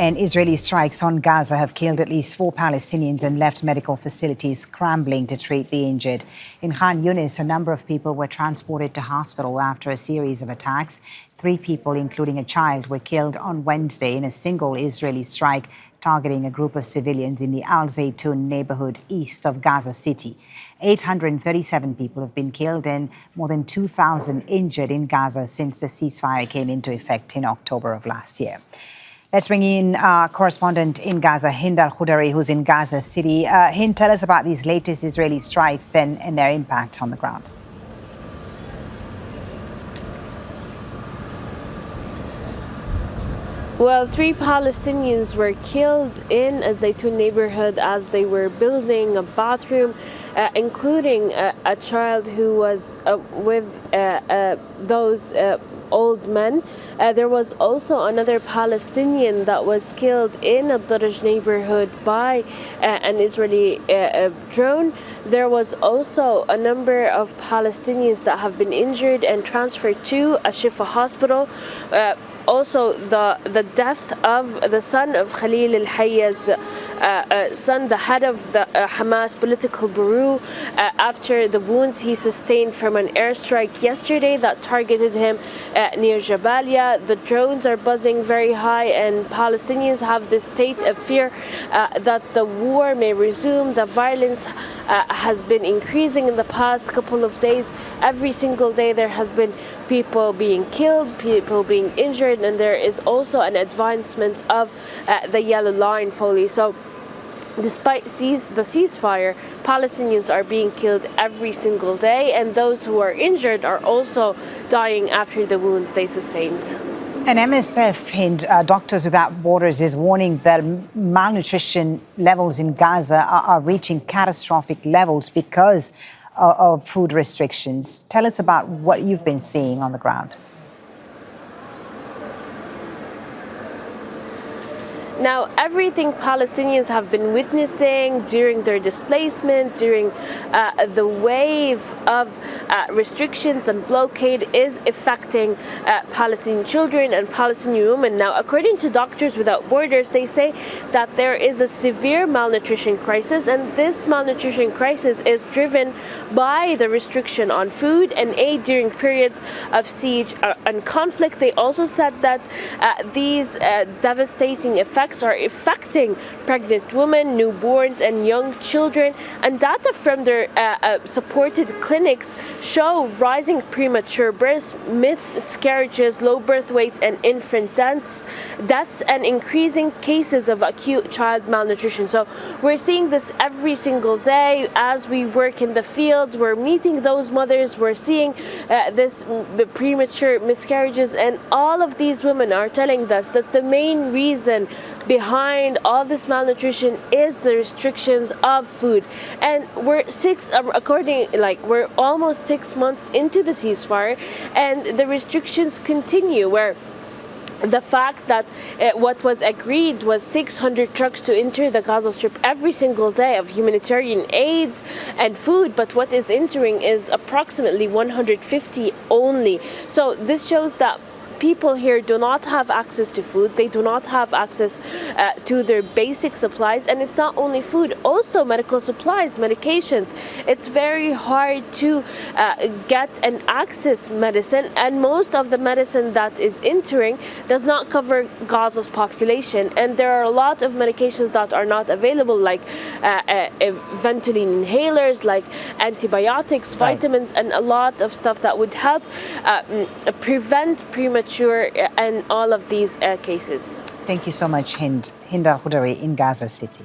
And Israeli strikes on Gaza have killed at least 4 Palestinians and left medical facilities scrambling to treat the injured. In Khan Younis, a number of people were transported to hospital after a series of attacks. 3 people, including a child, were killed on Wednesday in a single Israeli strike targeting a group of civilians in the Zeitoun neighborhood east of Gaza City. 837 people have been killed and more than 2,000 injured in Gaza since the ceasefire came into effect in October of last year. Let's bring in our correspondent in Gaza, Hind, who's in Gaza City. Hind, tell us about these latest Israeli strikes and their impact on the ground. Well, 3 Palestinians were killed in a Zeitoun neighborhood as they were building a bathroom, including a child who was with those old men. There was also another Palestinian that was killed in a Daraj neighborhood by an Israeli drone. There was also a number of Palestinians that have been injured and transferred to a Shifa hospital. Also, the death of the son of Khalil al-Hayya's son, the head of the Hamas political bureau, after the wounds he sustained from an airstrike yesterday that targeted him near Jabalia. The drones are buzzing very high, and Palestinians have this state of fear that the war may resume. The violence has been increasing in the past couple of days. Every single day there has been people being killed, people being injured, and there is also an advancement of the yellow line fully. So despite the ceasefire, Palestinians are being killed every single day, and those who are injured are also dying after the wounds they sustained. And MSF, Hind, Doctors Without Borders, is warning that malnutrition levels in Gaza are reaching catastrophic levels because of food restrictions. Tell us about what you've been seeing on the ground. Now, everything Palestinians have been witnessing during their displacement, during the wave of restrictions and blockade is affecting Palestinian children and Palestinian women. Now, according to Doctors Without Borders, they say that there is a severe malnutrition crisis, and this malnutrition crisis is driven by the restriction on food and aid during periods of siege and conflict. They also said that these devastating effects are affecting pregnant women, newborns, and young children. And data from their supported clinics show rising premature births, miscarriages, low birth weights, and infant deaths, and increasing cases of acute child malnutrition. So we're seeing this every single day as we work in the field. We're meeting those mothers. We're seeing the premature miscarriages, and all of these women are telling us that the main reason behind all this malnutrition is the restrictions of food. And we're almost 6 months into the ceasefire, and the restrictions continue, where the fact that what was agreed was 600 trucks to enter the Gaza Strip every single day of humanitarian aid and food, but what is entering is approximately 150 only. So this shows that people here do not have access to food. They do not have access to their basic supplies. And it's not only food, also medical supplies, medications. It's very hard to get and access medicine. And most of the medicine that is entering does not cover Gaza's population. And there are a lot of medications that are not available, like Ventolin inhalers, like antibiotics, vitamins, and a lot of stuff that would help prevent premature and all of these cases. Thank you so much, Hind. Khoudary in Gaza City.